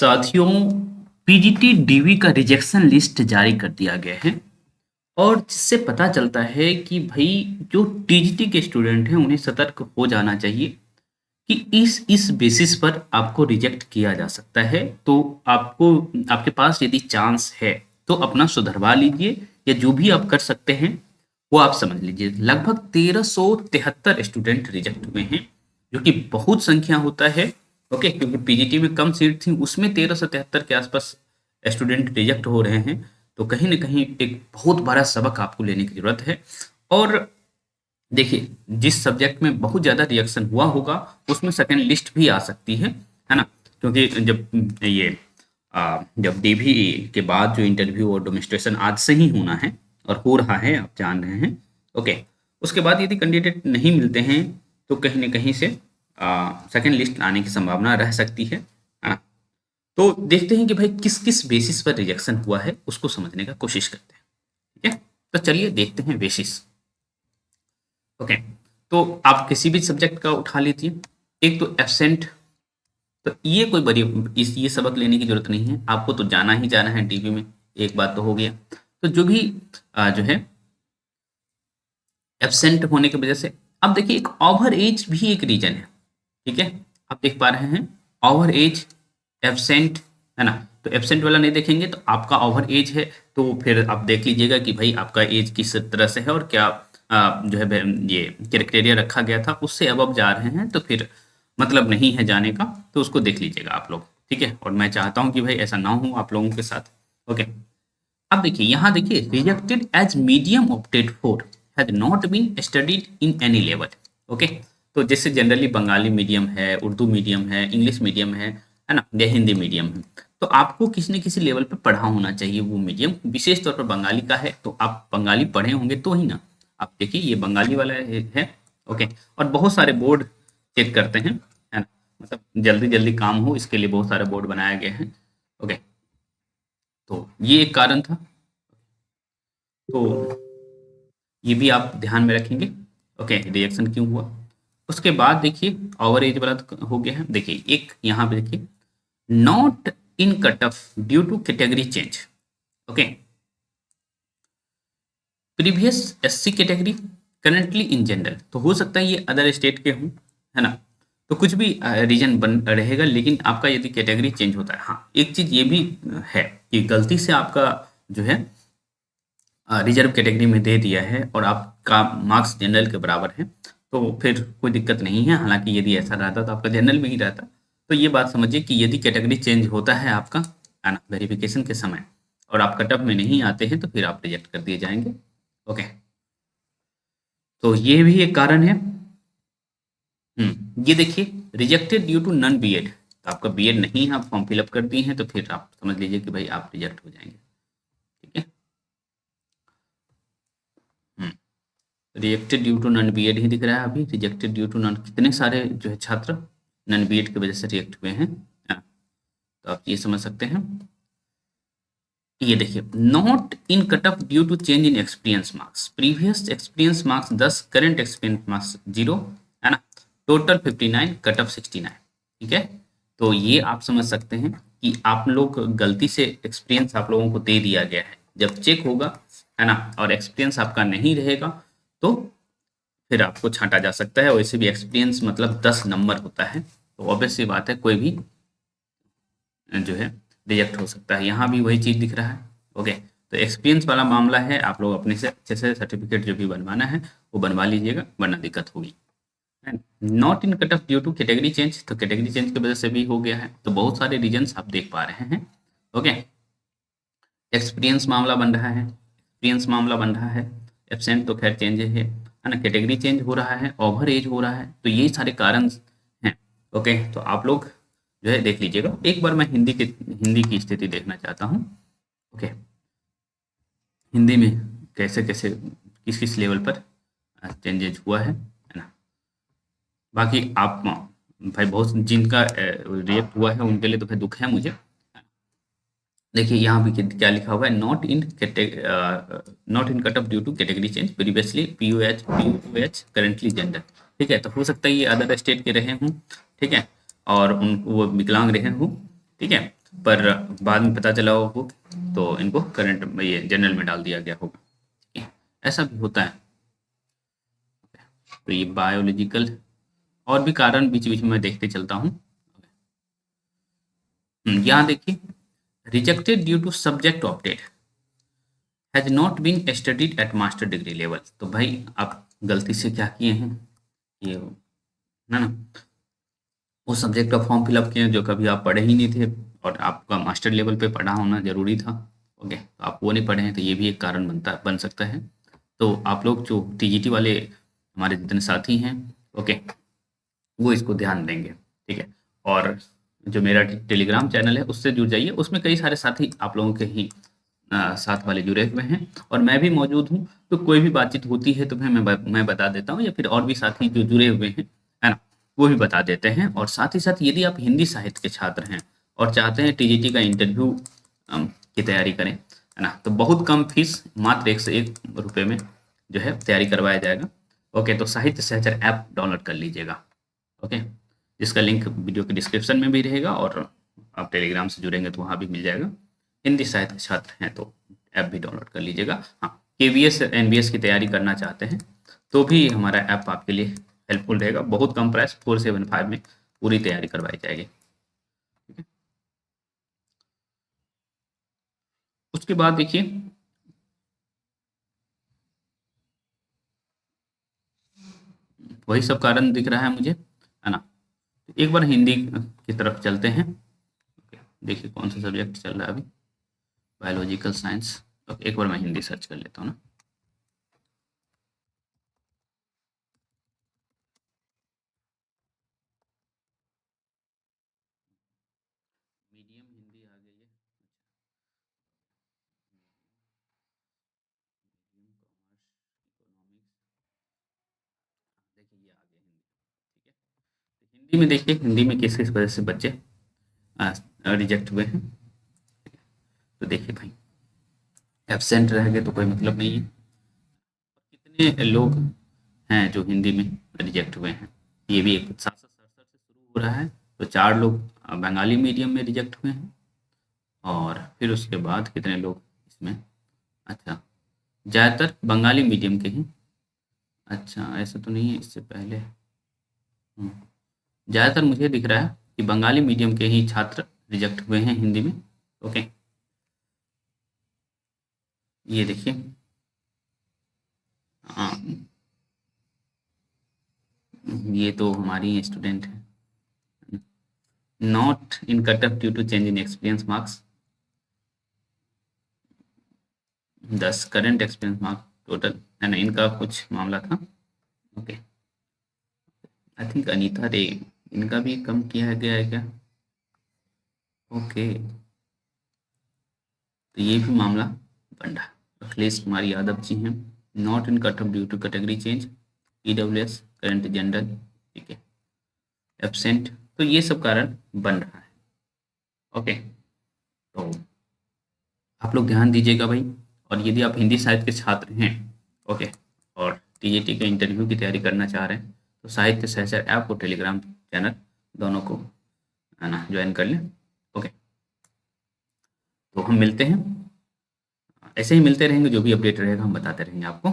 साथियों, PGT DV का rejection list जारी कर दिया गया है और जिससे पता चलता है कि भाई जो टीजीटी के स्टूडेंट हैं उन्हें सतर्क हो जाना चाहिए कि इस बेसिस पर आपको रिजेक्ट किया जा सकता है। तो आपको आपके पास यदि चांस है तो अपना सुधरवा लीजिए या जो भी आप कर सकते हैं वो आप समझ लीजिए। लगभग 1373 स्टूडेंट रिजेक्ट हुए हैं जो कि बहुत संख्या होता है। ओके, क्योंकि पीजीटी में कम सीट थी उसमें 1373 के आसपास स्टूडेंट रिजेक्ट हो रहे हैं। तो कहीं ना कहीं एक बहुत बड़ा सबक आपको लेने की जरूरत है। और देखिए, जिस सब्जेक्ट में बहुत ज़्यादा रिएक्शन हुआ होगा उसमें सेकंड लिस्ट भी आ सकती है ना। क्योंकि जब डीवी के बाद जो इंटरव्यू और डेमोन्स्ट्रेशन आज से ही होना है और हो रहा है, आप जान रहे हैं। ओके, उसके बाद यदि कैंडिडेट नहीं मिलते हैं तो कहीं न कहीं से सेकंड लिस्ट आने की संभावना रह सकती है ना। तो देखते हैं कि भाई किस-किस बेसिस पर रिजेक्शन हुआ है, उसको समझने का कोशिश करते हैं। ठीक है? तो चलिए देखते हैं बेसिस। ओके, तो आप किसी भी सब्जेक्ट का उठा लीजिए। एक तो एब्सेंट, तो ये कोई बड़ी इस ये सबक लेने की जरूरत नहीं है, आपको तो जाना ही जाना है डीबी में। एक बात तो हो गया। तो जो भी जो है एब्सेंट होने की वजह से, अब देखिए एक ओवर एज भी एक रीजन है। ठीक है, आप देख पा रहे हैं ओवर एज, एब्सेंट, है ना। तो एब्सेंट वाला नहीं देखेंगे तो आपका ओवर एज है, तो फिर आप देख लीजिएगा कि भाई आपका एज किस तरह से है और क्या जो है ये क्राइटेरिया रखा गया था उससे अब जा रहे हैं तो फिर मतलब नहीं है जाने का। तो उसको देख लीजिएगा आप लोग। ठीक है, और मैं चाहता हूं कि भाई ऐसा ना हो आप लोगों के साथ। ओके, अब देखिए यहाँ देखिए rejected as medium opted for has not been studied in any level. Okay, तो जैसे जनरली बंगाली मीडियम है, उर्दू मीडियम है, इंग्लिश मीडियम है ना, या हिंदी मीडियम है, तो आपको किसी न किसी लेवल पे पढ़ा होना चाहिए वो मीडियम। विशेष तौर पर बंगाली का है तो आप बंगाली पढ़े होंगे तो ही ना। आप देखिए ये बंगाली वाला है। ओके, और बहुत सारे बोर्ड चेक करते हैं, है ना। मतलब जल्दी जल्दी काम हो इसके लिए बहुत सारे बोर्ड बनाए गए हैं। ओके, तो ये एक कारण था। तो ये भी आप ध्यान में रखेंगे। ओके, रिएक्शन क्यों हुआ। उसके बाद देखिए ओवर एज वाला तो हो गया है। देखिए एक यहाँ पे देखिए not in cut off due to category change. Okay, previous SC category currently in general, तो हो सकता है ये अदर स्टेट के हों, है ना। तो कुछ भी रीजन बन रहेगा, लेकिन आपका यदि कैटेगरी चेंज होता है, हाँ एक चीज ये भी है कि गलती से आपका जो है रिजर्व कैटेगरी में दे दिया है और आपका मार्क्स जनरल के बराबर है तो फिर कोई दिक्कत नहीं है। हालांकि यदि ऐसा रहता तो आपका जनरल में ही रहता। तो ये बात समझिए कि यदि कैटेगरी चेंज होता है आपका, है ना, वेरिफिकेशन के समय और आप कट ऑफ में नहीं आते हैं तो फिर आप रिजेक्ट कर दिए जाएंगे। ओके, तो ये भी एक कारण है। ये देखिए rejected due to non BEd, तो आपका बीएड नहीं है, आप फॉर्म फिलअप कर दिए हैं तो फिर आप समझ लीजिए कि भाई आप रिजेक्ट हो जाएंगे। ठीक है, rejected due to non BEd ही दिख रहा है अभी। रिजेक्टेड ड्यू टू नॉन, कितने सारे जो है छात्र नॉन बीएड की वजह से रिजेक्ट हुए हैं। हाँ, तो आप ये समझ सकते हैं। ये देखिए not in cut off due to change in experience marks, previous experience marks 10, current experience marks 0, है ना। Total 59, cut off 69। ठीक है, तो ये आप समझ सकते हैं कि आप लोग गलती से एक्सपीरियंस आप लोगों को दे दिया गया है। जब चेक होगा, है ना, और एक्सपीरियंस आपका नहीं रहेगा तो फिर आपको छांटा जा सकता है। वैसे भी एक्सपीरियंस मतलब 10 नंबर होता है, तो ऑब्वियस सी बात है कोई भी जो है रिजेक्ट हो सकता है। यहाँ भी वही चीज़ दिख रहा है। ओके, तो एक्सपीरियंस वाला मामला है, आप लोग अपने से अच्छे से सर्टिफिकेट जो भी बनवाना है वो बनवा लीजिएगा वरना दिक्कत होगी। Not in cut off due to category change, तो कैटेगरी चेंज की वजह से भी हो गया है। तो बहुत सारे रीजन्स आप देख पा रहे हैं। ओके, एक्सपीरियंस मामला बन रहा है, एक्सपीरियंस मामला बन रहा है, एब्सेंट तो खैर चेंज है ना, कैटेगरी चेंज हो रहा है, ओवर एज हो रहा है, तो ये सारे कारण हैं। ओके, तो आप लोग जो है देख लीजिएगा। एक बार मैं हिंदी की स्थिति देखना चाहता हूँ। ओके, हिंदी में कैसे कैसे किस किस लेवल पर चेंजेज हुआ है ना। बाकी आप भाई बहुत जिनका रिएक्ट हुआ है उनके लिए तो फिर दुख है मुझे। देखिए यहाँ भी क्या लिखा हुआ है, not in cut off due to category change, previously PUH currently gender. ठीक है, तो हो सकता है ये अदर स्टेट के रहे हों। ठीक है, और उन वो विकलांग रहे हों। ठीक है, पर बाद में पता चला वो तो इनको करंट में ये जनरल में डाल दिया गया होगा। ठीक है, ऐसा भी होता है। तो ये बायोलॉजिकल और भी कारण बीच बीच में मैं देखते चलता हूँ। यहाँ देखिए, rejected due to subject opted has not been studied at master degree level. तो भाई आप गलती से क्या किए हैं, ये है ना, वो सब्जेक्ट का फॉर्म फिलअप किए जो कभी आप पढ़े ही नहीं थे और आपका मास्टर लेवल पे पढ़ा होना जरूरी था। ओके, तो आप वो नहीं पढ़े हैं, तो ये भी एक कारण बन सकता है। तो आप लोग जो टीजीटी वाले हमारे जितने साथी हैं, ओके, वो इसको ध्यान देंगे। ठीक है, और जो मेरा टेलीग्राम चैनल है उससे जुड़ जाइए, उसमें कई सारे साथी आप लोगों के ही साथ वाले जुड़े हुए हैं और मैं भी मौजूद हूँ। तो कोई भी बातचीत होती है तो मैं बता देता हूँ, या फिर और भी साथी जो जुड़े हुए हैं, है ना, वो भी बता देते हैं। और साथ ही साथ यदि आप हिंदी साहित्य के छात्र हैं और चाहते हैं टीजीटी का इंटरव्यू की तैयारी करें, है ना, तो बहुत कम फीस, मात्र 101 रुपये में जो है तैयारी करवाया जाएगा। ओके, तो साहित्य सहचर ऐप डाउनलोड कर लीजिएगा। ओके, जिसका लिंक वीडियो के डिस्क्रिप्शन में भी रहेगा और आप टेलीग्राम से जुड़ेंगे तो वहाँ भी मिल जाएगा। हिंदी साहित्य के छात्र हैं तो ऐप भी डाउनलोड कर लीजिएगा। हाँ, केवीएस एनबीएस की तैयारी करना चाहते हैं तो भी हमारा ऐप आपके लिए हेल्पफुल रहेगा। बहुत कम प्राइस 475 में पूरी तैयारी करवाई जाएगी। ठीक है, उसके बाद देखिए, वही सब कारण दिख रहा है मुझे, है ना। एक बार हिंदी की तरफ चलते हैं। ओके, देखिए कौन सा सब्जेक्ट चल रहा है अभी, बायोलॉजिकल साइंस। ओके, एक बार मैं हिंदी सर्च कर लेता हूँ ना। मीडियम हिंदी आ गई है। मीडियम कॉमर्स इकोनॉमिक्स, देखिए ये आ गया हिंदी। ठीक है, तो हिंदी में देखिए, हिंदी में किस किस वजह से बच्चे रिजेक्ट हुए हैं। तो देखिए भाई, एब्सेंट रह गए तो कोई मतलब नहीं है। कितने लोग हैं जो हिंदी में रिजेक्ट हुए हैं, ये भी एक सात सात सड़सठ से शुरू हो रहा है। तो 4 लोग बंगाली मीडियम में रिजेक्ट हुए हैं और फिर उसके बाद कितने लोग इसमें, अच्छा, ज़्यादातर बंगाली मीडियम के ही। अच्छा, ऐसा तो नहीं है इससे पहले। ज़्यादातर मुझे दिख रहा है कि बंगाली मीडियम के ही छात्र रिजेक्ट हुए हैं हिंदी में। ओके, ये देखिए, हाँ, ये तो हमारी स्टूडेंट है। Not in cut off due to change in experience marks, 10 current experience marks total, है ना, इनका कुछ मामला था। ओके, आई थिंक अनीता रे, इनका भी कम किया गया है क्या। ओके, तो ये भी मामला बन रहा है। अखिलेश कुमार यादव जी हैं, not in cut off due to category change, EWS current general. ठीक है, एब्सेंट, तो ये सब कारण बन रहा है। ओके, तो आप लोग ध्यान दीजिएगा भाई। और यदि आप हिंदी साहित्य के छात्र हैं, ओके, और टीजीटी के इंटरव्यू की तैयारी करना चाह रहे हैं, तो साहित्य सहचर ऐप और टेलीग्राम चैनल दोनों को, है ना, ज्वाइन कर लें। ओके, तो हम मिलते हैं, ऐसे ही मिलते रहेंगे, जो भी अपडेट रहेगा हम बताते रहेंगे आपको।